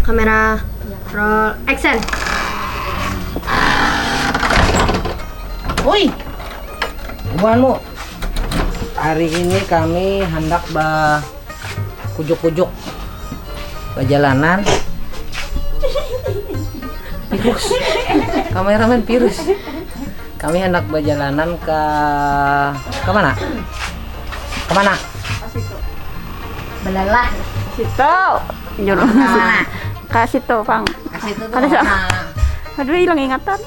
Kamera roll action. Woi, Manu, hari ini kami hendak kujuk-kujuk perjalanan. Virus, kameramen virus. Kami hendak berjalanan ke mana? Kemana? Belalah. Situ. Jurus. Kasih tuh, Bang. Kasih itu Ada tuh. Aduh, hilang ingatan.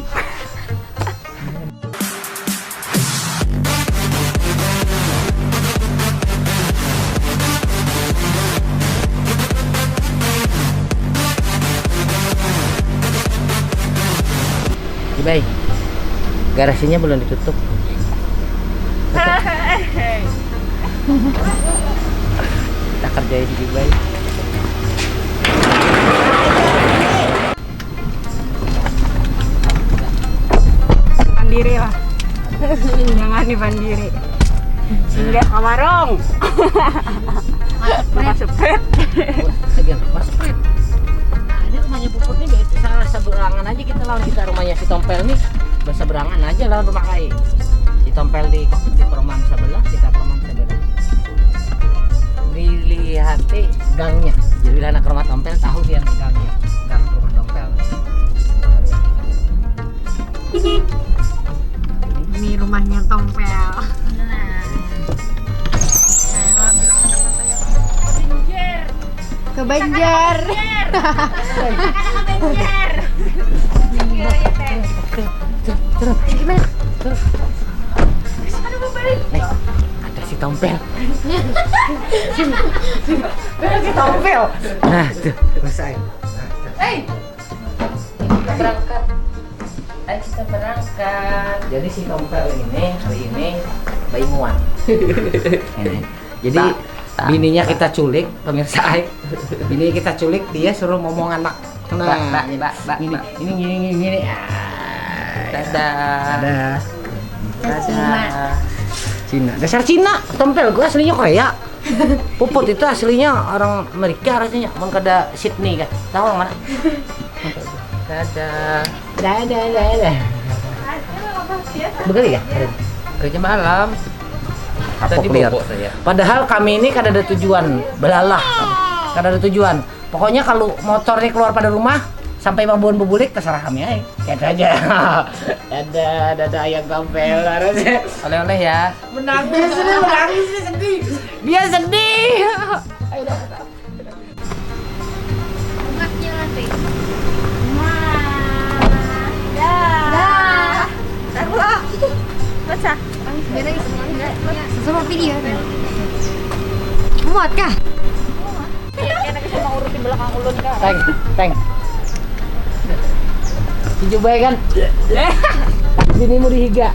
Baik, garasinya belum ditutup. Kita kerjain di baik. Pandiri lah. Jangan di Pandiri. Singgah ke warung. Masuk pret. Segan, masuk prit. Nah, ini rumahnya Puput nih, salah seberangan aja kita lawan kita rumahnya si Tompel nih. Berseberangan aja lawan rumah Kai. Si Tompel di perumahan sebelah, kita perumahan sebelah. Dilihat gangnya. Jadi bila anak rumah Tompel tahu dia gangnya. Gang rumah Tompel. Ini rumahnya Tompel. Ke Banjar. Gimana? Nih, ada si Tompel. Si Tompel. Nah, tuh, selesai. Kita berangkat. Ayo kita berangkat. Jadi si Tompel ini hari ini bayi muan. Ini. Jadi bininya kita culik, pemirsa Aik. Bini kita culik, dia suruh ngomong anak. Nah, ini gini. Dadah. Cina. Dasar Cina. Tompel gua aslinya Korea. Puput itu aslinya orang Amerika rasanya. Mau kada Sydney kan. Tahu orang mana? Dadah. Begali ya? Kerja malam. Tadi bobok saya. Padahal kami ini kada ada tujuan, belalah. Kada ada tujuan. Pokoknya kalau motornya keluar pada rumah sampai Babon Bubulik terserah kami aja. Kayak aja. Ada ayam Tompel harusnya. Oleh-oleh ya. Menangis sedih. Dia sedih. Ayo dah. Bungasnya nanti. Dah. Baca. Sama video. Muat kah? Kayaknya kita mau urutin belakang ulun kah? Teng. Tujuh baik kan? Bini mau dihiga.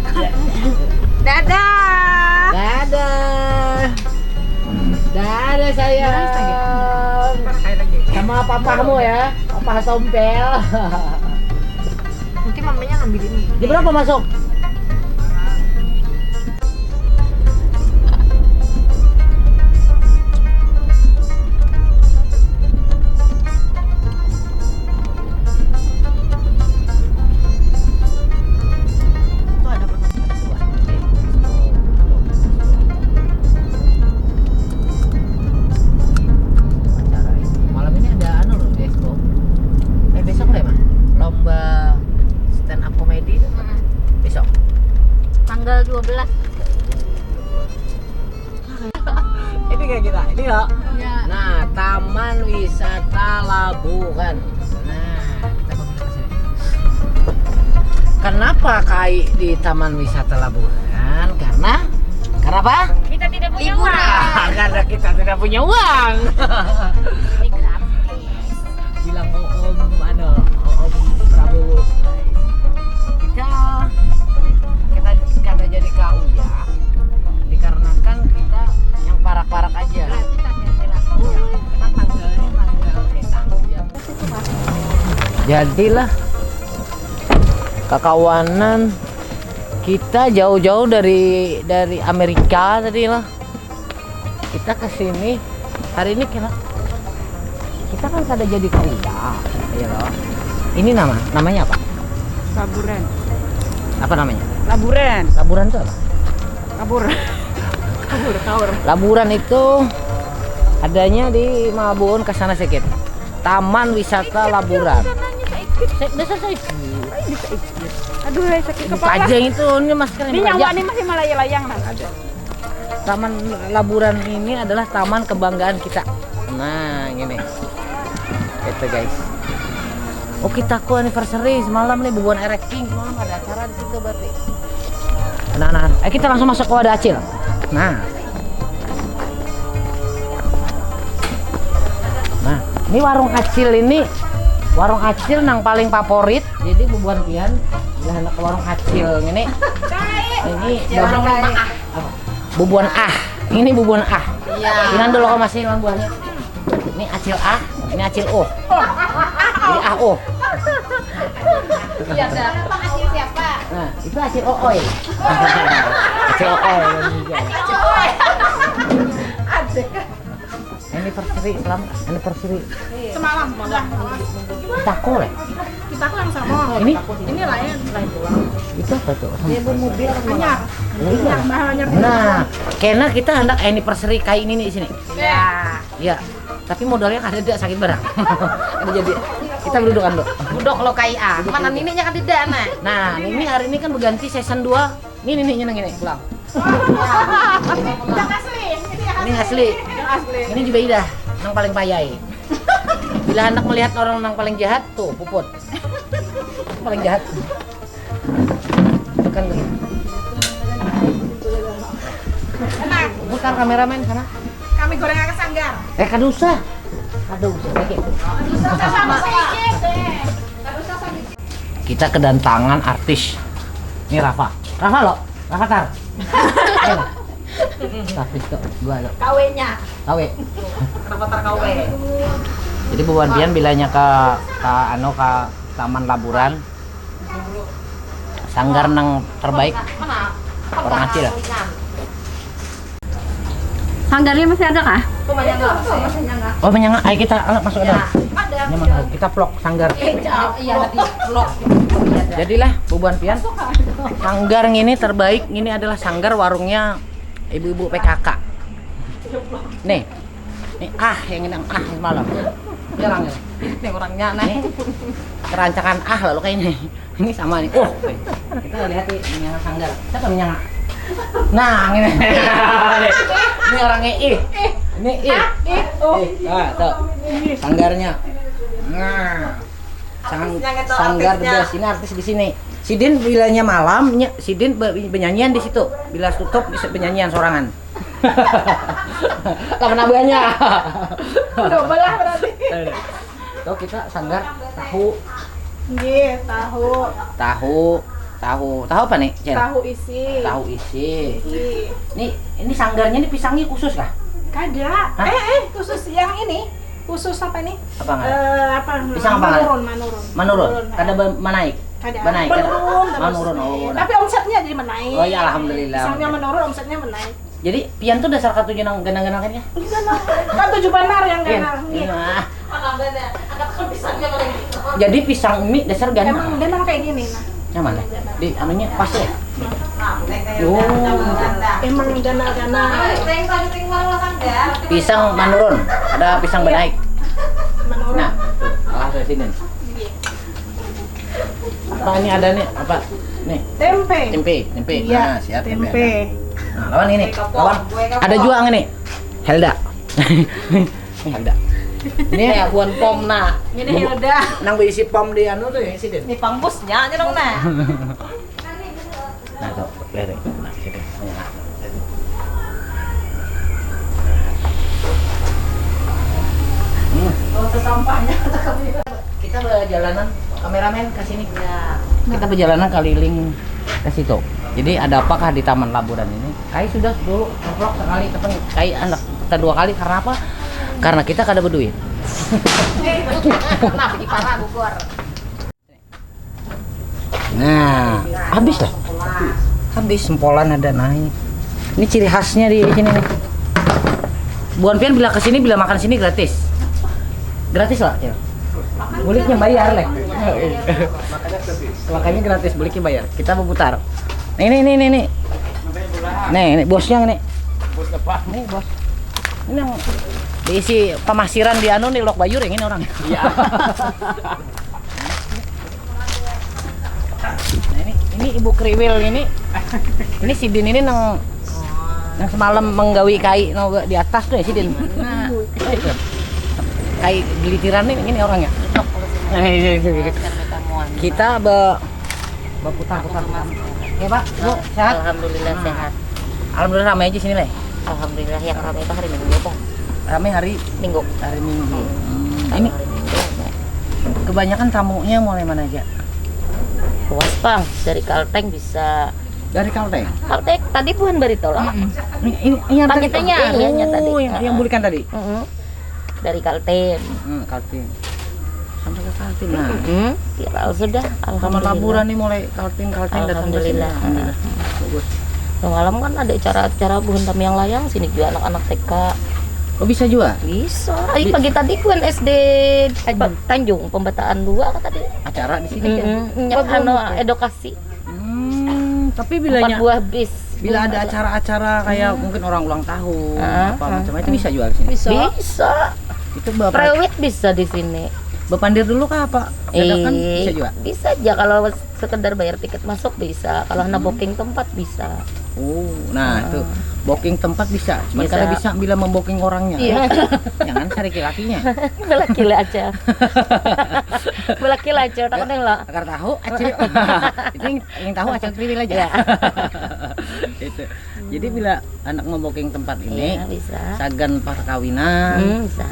Dadah. Dadah sayang. Sama papamu ya, papa Tompel. Mungkin mamanya ngambilin. Di berapa masuk? Tanggal 12. Ini kayak kita, ini loh. Ya. Nah, Taman Wisata Labuhan. Nah, kita mau ke sini. Kenapa Kai di Taman Wisata Labuhan? Karena apa? Kita tidak punya Liburan. Karena kita tidak punya uang. Ini gratis. Bilang Om Prabowo. Kita kada jadi KU ya. Dikarenakan kita yang parak-parak aja. Jadilah kekawanan kita jauh-jauh dari Amerika tadi lah. Kita ke sini hari ini kira kita kan kada jadi kuliah. Iya loh. Ini namanya apa? Laburan. Apa namanya? Laburan. Laburan itu apa? Kabur. Kabur. Laburan itu adanya di Mabun ke sana sedikit. Taman Wisata Laburan. Dasar saya. Aduh, sakit Buka kepala. aja itu ini masker Ini nyawa ini masih melayang-layang nah. ada. Taman Laburan ini adalah taman kebanggaan kita. Nah, gini. Itu guys. Oh, kita ku anniversary semalam nih bubuan erecting. Semalam ada acara di situ berarti. Nah, kita langsung masuk ke wadah acil. Nah, ini warung acil ini. Warung acil nang paling favorit. Jadi bubuan pian bila hendak ke warung acil ini. Ini bubuan Ini bubuan Iya. Jangan dulu kau masih lang buahnya. Ini acil ini acil O. Jadi O. Iya, Bang Acil siapa? Nah, itu acil Ooy. Acil Ooy. Anniversary, anniversary. Semalam. Tako lah. Kita tuh yang sama. Ini lain pulang. Itu apa tuh? Dia mobil anyar. Iya. Bahannya. Nah, karena kita hendak anniversary kayak ini nih di sini. Ya. Iya. Tapi modalnya kada ada sakit barang. Ada jadi kita berdudukan dulu. Budok lo KIA. Mana nininya kan tidak nah. Nah, ini hari ini kan berganti season 2. Ini nyeneng ini pulang. Yang asli. Ini asli. Yang asli. Ini juga Ida, yang paling payai. Bila hendak melihat orang yang paling jahat, tuh Puput. Paling jahat. Kan begini. Enak. Bukan kameramen sana. Kami goreng ke sanggar. Kada usah. Kada usah lagi. Sama Kita kedatangan artis. Ini Rafa. Rafa lo. Rafa Tar. Ayo. Artis tuh gua lo. KW-nya. Kawe. Kenapa tar KW? Jadi buan pian bilanya ke Taman Laburan. Sanggar nang terbaik orang acil. Sanggarnya masih ada kah? Oh, menyangga. Ayo kita masuk ke dalam. Ini mana? Kita vlog sanggar. Iya, nanti vlog. Jadilah bubuan pian. Sanggar ini terbaik. Ini adalah sanggar warungnya ibu-ibu PKK. Nih. Nih yang ini malam. Ini orangnya. Ini orangnya nah. Nih. Kerancakan lalu kayak ini. Ini sama nih. Kita lihat nih menyangga sanggar. Siapa menyangga? Nah, ini. Ini orangnya Ini Nah, tuh. Sanggarnya. Nah. Sanggar bebas. Ini artis di sini. Sidin bilanya malam, Sidin penyanyian di situ. Bila tutup bisa penyanyian sorangan. Kapan abangnya? Coba lah berarti. Tuh kita sanggar tahu. Nggih, tahu. Tahu apa nih, Cel? Tahu isi. Tahu isi. Ih. Ini sanggarnya nih pisangnya khusus kah? Kada. Hah? Khusus yang ini. Khusus apa nih? Apa enggak? Apa? Pisang apa? Manurun. Kada menaik. Kada. Menaik. Menurun terus. Menurun. Oh. Tapi omsetnya jadi menaik. Oh ya, alhamdulillah. Pisangnya menurun, omsetnya menaik. Jadi pian tuh dasar kartu jenang ganang-ganang kan ya? Kan 7 banar yang ganang. Iya. Jadi pisang ini dasar ganang. Emang ganang kayak gini nah. Yang mana? Di anunya pas ya? Emang ganang-ganang. Pisang menurun, ada pisang menaik. Menurun. Nah, alah presiden. Apa ini ada nih? Apa? Nih. Tempe. Iya, Nah, siap tempe. Nah, lawan ini. Lawan. Ada juang ini. Helda. Ini Helda. Ini ya buan pom nah. Ini udah. Nang berisi pom di anu tuh ya Sidin. Ini pangpusnya aja dong nah. Nah, tuh, lihat deh. Nah, sini. Sampahnya. Kita berjalanan kameramen ke sini. Kita berjalanan keliling ke situ. Jadi ada apakah di Taman Laburan ini? Kai sudah dulu vlog sekali, ketemu Kai anak kita 2 kali karena apa? Karena kita kada berduit. Kenapa di parah Bogor? Nah, habis lah. Habis sempolan ada naik. Ini ciri khasnya di sini nih. Buan pian bila kesini bila makan sini gratis. Gratis lah, Cil. Buliknya bayar, Lek. Makanya gratis, buliknya bayar. Kita memutar. Nih. Nih, bosnya nih. Bos apa? Nih, bos. Ini yang diisi pemasiran di anu nih Lok Bayur yang ini orang. Iya. Nah, ini Ibu Kriwil ini. Ini si Din ini nang yang semalam menggawi kai di atas tuh ya si Din. Nah, kai gelitiran ini orangnya. Kita berputar-putar. Ya Pak, Bu, sehat? Alhamdulillah sehat. Alhamdulillah ramai aja sini, Le. Alhamdulillah yang ramai itu hari Minggu Bang. Ramai hari Minggu. Ini kebanyakan tamunya mulai mana aja? Puas Bang, dari Kalteng bisa. Dari Kalteng. Kalteng tadi bukan barito lah. Ini yang tadi. Paketnya, iya, tadi. Yang bulikan tadi. Dari Kalteng. Kalteng. Sampai ke Kalteng. Nah, Viral sudah. sama Alhamdulillah. laburan nih mulai Kalteng datang ke sini. Alhamdulillah. Bagus. Malam kan ada acara bukan tamu yang layang sini juga anak-anak TK. Oh bisa juga? Bisa. Pagi tadi bukan SD Tanjung Pembataan 2 kan tadi. Acara di sini Edukasi. Tapi 4 buah bis. Bila ada acara-acara kayak mungkin orang ulang tahun apa macam itu bisa jual di sini. Bisa. Itu Bapak Prewed bisa di sini. Bapandir dulu kah Pak? Dadakan bisa juga. Bisa aja kalau sekedar bayar tiket masuk bisa. Kalau hanya booking tempat bisa. Oh, nah itu booking tempat bisa. Cuma Bisa. kada bisa bila membooking orangnya. Iya. Jangan cari laki-lakinya. Belakil aja. Belakil aja, tak ada lah. Agar tahu acil. Itu yang tahu acil kriwil aja. Itu. Jadi bila anak membooking tempat ini, Iya, bisa. sagan perkawinan, Bisa.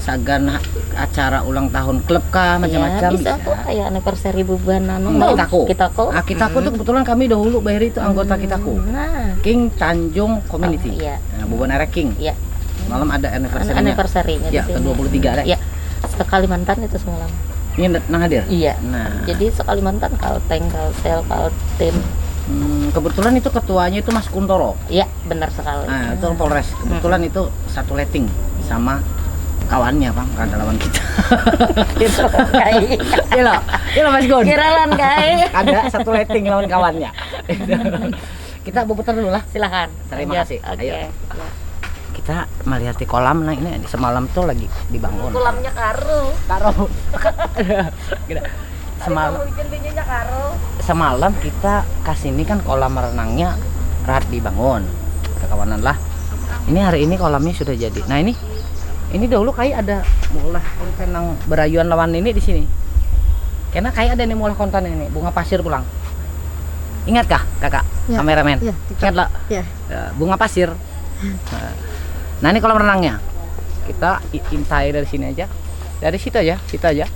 sagan acara ulang tahun klub kah macam-macam Iya, bisa tuh kayak anniversary buban anu. Kitaku. Kitaku tuh kebetulan kami dahulu bayar itu anggota Kitaku. Nah, King Tanjung Community. Oh, iya. Nah, Buban Era King. iya. Malam ada anniversary-nya. Anniversary-nya Ya, di sini. ke-23 ada. Iya. Sekalimantan itu semalam. Ini nang hadir. Iya. Nah, Jadi Sekalimantan Kalteng, Kalsel, Kaltim. kebetulan itu ketuanya itu Mas Kuntoro. Iya, benar sekali. Nah, itu Polres. Kebetulan itu satu letting sama kawannya, Bang, kan lawan kita. Gitu, kai. Iya Mas Gun. Kiralan kai. Ada satu letting lawan kawannya. Kita berputar dulu lah. Silakan. Terima kasih. Oke. Ayo. Kita melihat di kolam. Nah ini semalam tuh lagi dibangun. Kolamnya karo. Semalam kita kasih ini kan kolam renangnya rat dibangun. Kawanan lah. Ini hari ini kolamnya sudah jadi. Nah ini dahulu kayak ada mulai konten yang berayuan lawan ini di sini. Karena kayak ada nih mulai konten ini bunga pasir pulang. Ingat kah kakak Ya. kameramen? Ya, Ingat lah. Ya. Bunga pasir. Nah ini kolam renangnya. Kita intai dari sini aja. Dari situ aja,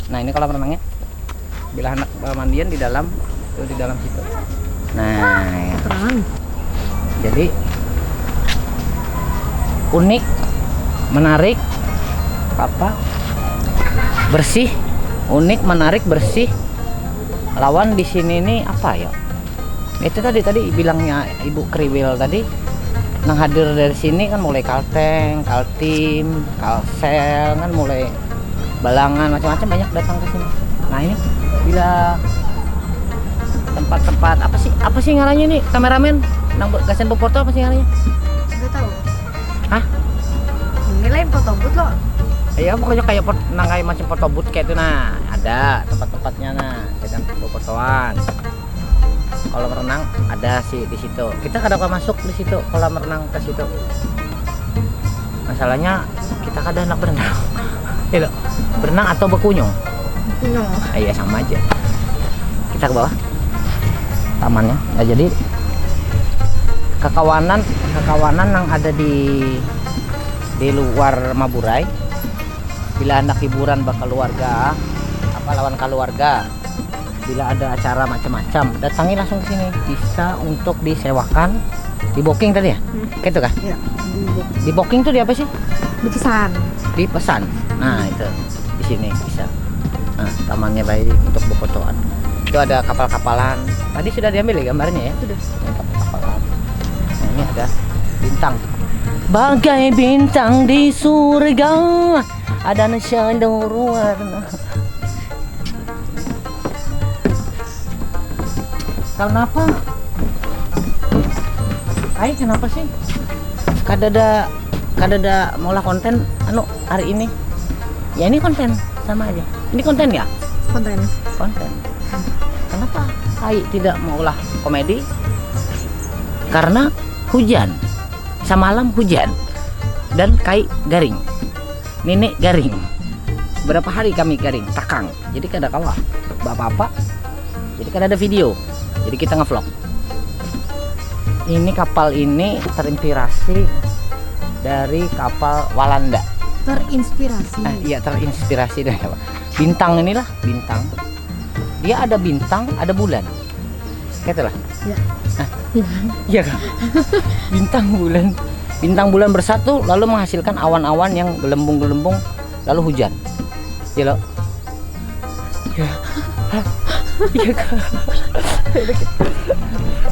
Nah ini kolam renangnya. Bila anak mandian di dalam, tuh di dalam situ. Nah, ya. Jadi unik, menarik, bersih, unik, menarik, bersih. Lawan di sini nih apa ya? Itu tadi bilangnya Ibu Kriwil tadi. Nang hadir dari sini kan mulai Kalteng, Kaltim, Kalsel kan mulai Balangan macam-macam banyak datang ke sini. Nah ini bila tempat-tempat apa sih ngarannya nih kameramen? Nang gasen foto apa sih ngarannya? Enggak tahu. Hah? Ini lain foto booth loh. Iya pokoknya kayak kayak macam foto booth kayak itu nah ada tempat-tempatnya nah sedang fotoan. Kolam renang ada sih di situ. Kita kadang masuk di situ kolam renang ke situ. Masalahnya kita kadang anak berenang. Iya loh. Berenang atau berkunjung? Kunyong. Iya sama aja. Kita ke bawah tamannya. Ya jadi kekawanan yang ada di luar Maburay. Bila anak hiburan keluarga, lawan keluarga. Bila ada acara macam-macam, datangi langsung ke sini. Bisa untuk disewakan, di booking tadi ya? Gitu kah? Ya. Di booking tuh di apa sih? Dipesan. Dipesan. Nah, itu di sini bisa. Nah, tamannya baik untuk berfotoan. Itu ada kapal-kapalan. Tadi sudah diambil ya gambarnya ya? Sudah. Kapal-kapalan. Nah, ini ada bintang. Bagai bintang di surga, Ada nasyadong warna. Kenapa? Ay, kenapa sih? Kadada maulah konten anu hari ini. Ya ini konten sama aja. Ini konten ya? Konten. Konten. Kenapa Ai tidak maulah komedi? Karena hujan. Semalam hujan. Dan Kai garing. Nenek garing. Berapa hari kami garing? Takang. Jadi kada kalah. Bapak-bapak. Jadi kada ada video. Jadi kita ngevlog. Ini kapal ini terinspirasi dari kapal Walanda. Terinspirasi. Iya terinspirasi dari kapal. Bintang inilah bintang. Dia ada bintang, ada bulan. Katalah. Ya. Iya kan? Bintang bulan bersatu lalu menghasilkan awan-awan yang gelembung-gelembung lalu hujan. Iya loh. Ya. Iya kan?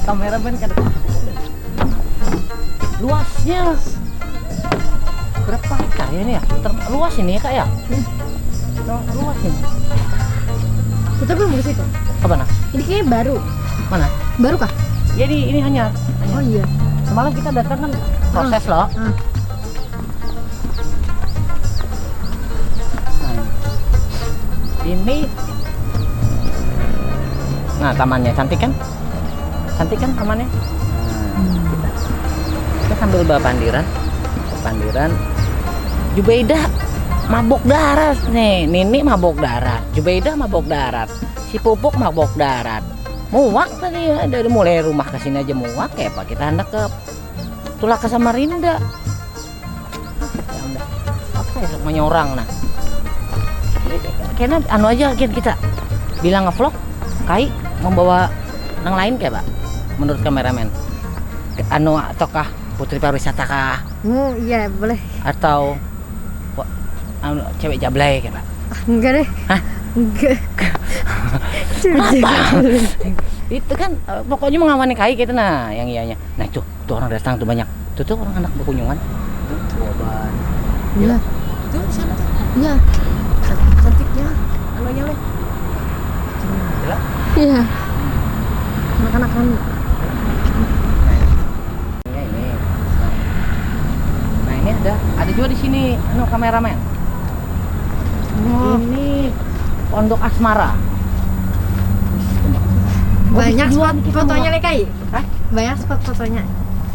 Kameramen kan luasnya berapa hektar ya ini ya? Luas ini ya kak ya? Luas ini. Kita belum ke situ. Apa nah? Ini kayaknya baru. Mana? Baru kah? Jadi ini hanya. Oh iya. Semalam kita datang kan proses loh. Nah, ini. Nah tamannya cantik kan? Cantik kan tamannya? Kita sambil bawa pandiran. Jubaidah mabok darat nih. Nini mabok darat. Jubaidah mabok darat. Si Pupuk mabok darat. Muak tadi ya, dari mulai rumah ke sini aja muak ya Pak. Kita hendak ke Tulak ke Samarinda. Ya udah. Apa ya menyorang nah. Kayaknya anu aja kita bilang ngevlog Kai membawa yang lain kayak Pak menurut kameramen. Anu ataukah putri pariwisata kah? Iya boleh. Atau anu cewek jablay kayak Pak? Enggak deh. Hah? Enggak. Apa? Itu kan pokoknya mengawani Kai gitu nah yang ianya. Nah itu tuh orang datang tuh banyak. Tuh orang anak berkunjungan. Tuh obat. Iya. Tuh sana tuh. Iya. Cantiknya. Anunya leh. Jelas? Iya. Anak-anak kan. Ini. Nah ini ada juga di sini anu kameramen. Ini Pondok Asmara. Banyak spot fotonya nih Kai. Hah? Banyak spot fotonya.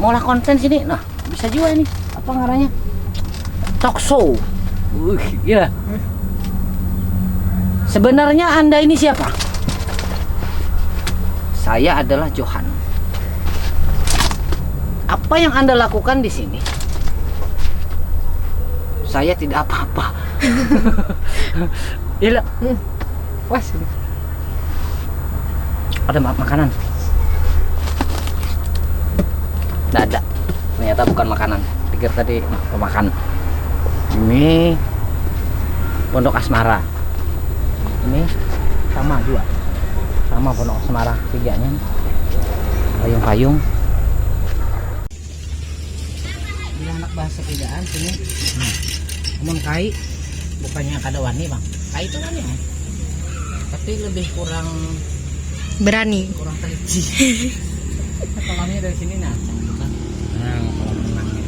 Maulah konten sini. Nah, bisa juga ini. Apa ngarannya? Talk show. Gila. Sebenarnya Anda ini siapa? Saya adalah Johan. Apa yang Anda lakukan di sini? Saya tidak apa-apa. Gila. Wah, sini. Ada makanan. Nggak ada. Ternyata bukan makanan. Pikir tadi pemakan. Ini Pondok Asmara. Ini sama juga. Sama Pondok Asmara tiganya. Payung-payung. Bila anak bahasa bedaan sini. Ngomong Kai bukannya kada wani bang. Kai itu wani ya. Tapi lebih kurang teliti. Kolamnya dari sini nah. Nah, kolam renangnya.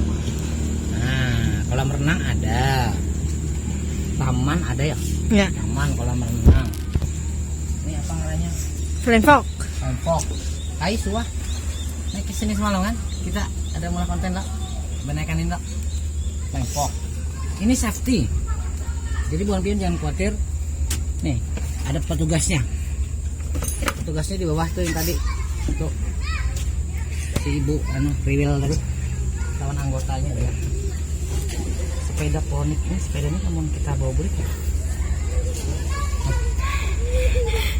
Nah, kolam renang ada. Taman ada ya? Ya. Taman, kolam renang. Ini apa namanya? Flenfok. Flenfok. Kai suah. Naik ke sini semalam kan? Kita ada mulai konten lah. Benaikan ini lah. Flenfok. Ini safety. Jadi bukan pion jangan khawatir. Nih, ada petugasnya. Petugasnya di bawah tuh yang tadi. Tuh. Si ibu Riwil tadi. Kawan anggotanya ya. Sepeda ponik ini, sepeda ini namun kita bawa beli ya.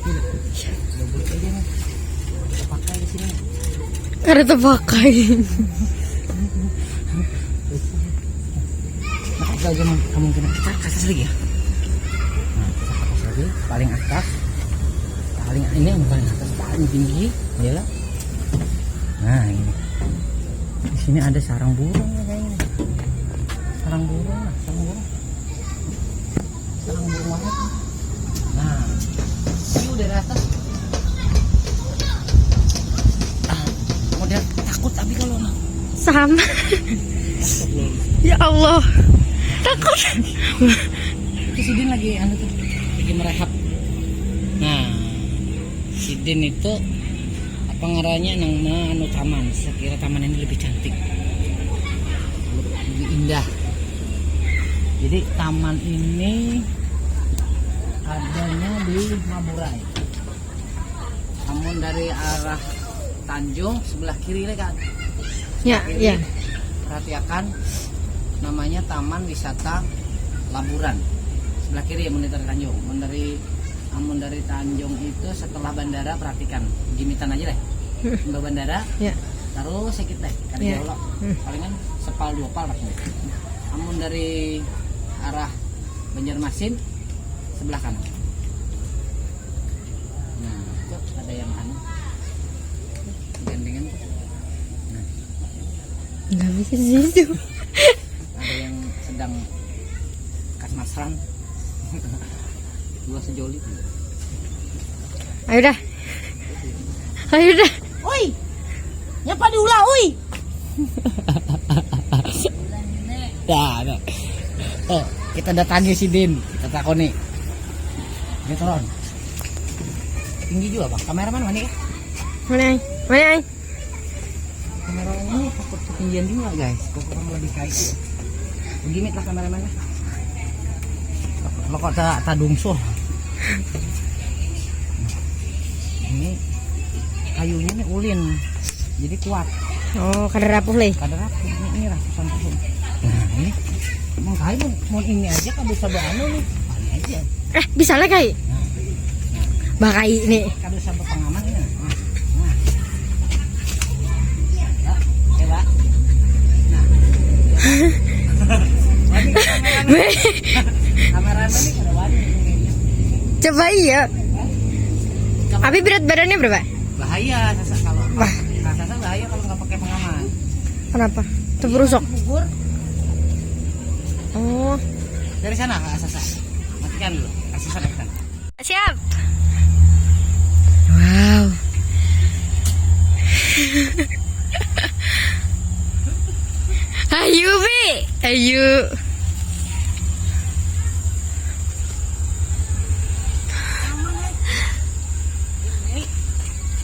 Bawa beli aja nih. Kita pakai di sini. Ada terpakai. Nah, kita aja kemungkinan kita ke atas lagi ya. Nah, kita ke atas lagi, paling atas. Paling ini yang paling atas, paling tinggi, ya lah. Nah, ini. Di sini ada sarang burung ya kayaknya. Sarang burung lah, sarang burung. sarang burung walet. Nah, view dari atas. Model takut tapi kalau Sama. Ya Allah. Takut. itu Sidin lagi lagi merehab. Nah, Sidin itu apa ngaranya nama taman. Saya kira taman ini lebih cantik, lebih indah. Jadi taman ini adanya di Maburay. Namun dari arah Tanjung sebelah kiri kan. Ya, ya. Perhatikan namanya Taman Wisata Laburan. Sebelah kiri ya dari Tanjung. Namun dari Tanjung itu setelah bandara perhatikan gimitan aja deh. Mbak bandara. Ya. Terus sedikit deh. Karena Ya. jauh palingan sepal dua pal rasanya. Namun dari arah Banjarmasin sebelah kanan. Nah, itu ada yang gandengan tuh. Nggak bisa di situ. Ada yang sedang kasmasran. Dua sejoli. Ayo dah. Ayo dah. Oi. Nyapa diulah, oi. Dah. Oh, kita datangi si Din. Kita takoni. Ini turun. Tinggi juga, Bang. Kameraman mana ya? Mana ay? Mana ay? Kameraman ini takut ketinggian juga, guys. Kurang lebih kayak itu. Begini lah kameramannya. Lo kok tak dungsul. Ini kayunya nih ulin. Jadi kuat. Oh, kada rapuh leh. Kadang rapuh. Ini ratusan tahun. Nah, ini emang kayu mau ini aja kan bisa anu nih. Ini aja. Bisa lah kai. Bakai nih. Kan bisa berpengaman ya. Nah. Ya, coba. Nah. Wani kameramen nih kada wani. Coba iya. Abi berat badannya berapa? Bahaya Sasa kalau. Sasa bahaya kalau nggak pakai pengaman. Kenapa? Terperusok. Gugur. Oh. Dari sana Kak Sasa. Matikan dulu. Kasih sana ke sana. Siap. Wow. Ayo Bi, ayo.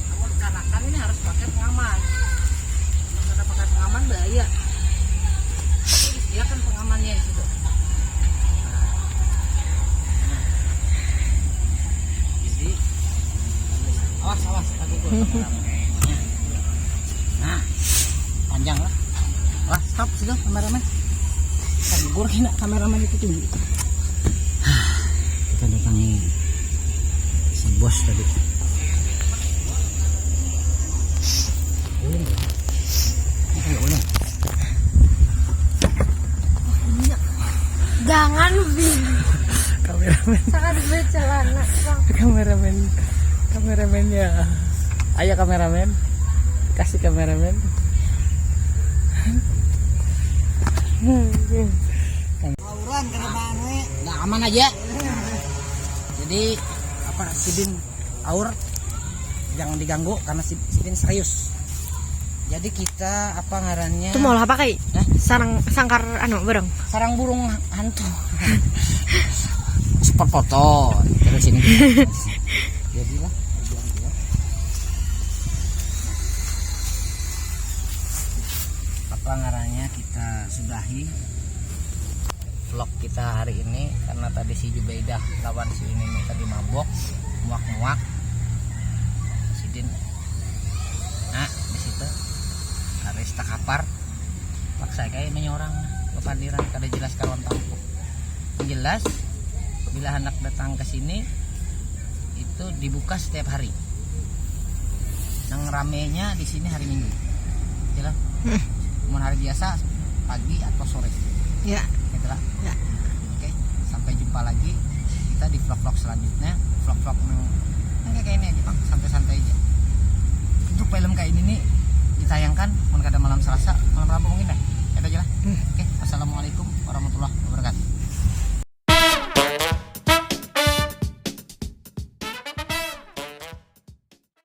Namun kanakan ini harus pakai pengaman. Kalau pakai pengaman bahaya. Dia kan pengamannya di situ. Jadi awas tadi gua. Nah, panjang lah. Wah, stop situ kameramen. Gugur kena kameramen itu tinggi. Kita datangi si bos tadi. Ulin. Jangan Bi. Kameramen. Sangat bercelana, Bang. Kameramennya. Ayo kameramen. Kasih kameramen. Auran kerebahan we. Nggak aman aja. Jadi apa Sidin aur jangan diganggu karena Sidin serius. Jadi kita apa ngarannya? Itu mau apa kai? Hah? Sangkar anu bareng. Sarang burung hantu. Spot foto terus ini. Jadilah apa ngarannya kita sudahi vlog kita hari ini karena tadi si Jubaidah lawan si ini nih tadi mabok muak Sidin di situ harus takapar paksa kayak menyorang kepandiran kada jelas karuan tahu jelas bila hendak datang ke sini itu dibuka setiap hari nang ramenya di sini hari Minggu jelas hari biasa pagi atau sore Ya. itulah Ya. oke sampai jumpa lagi kita di vlog selanjutnya vlog kayak ini aja Bang santai-santai aja untuk film kayak ini nih ditayangkan mungkin ada malam Selasa malam Rabu mungkin dah kita aja lah oke wassalamualaikum warahmatullahi wabarakatuh.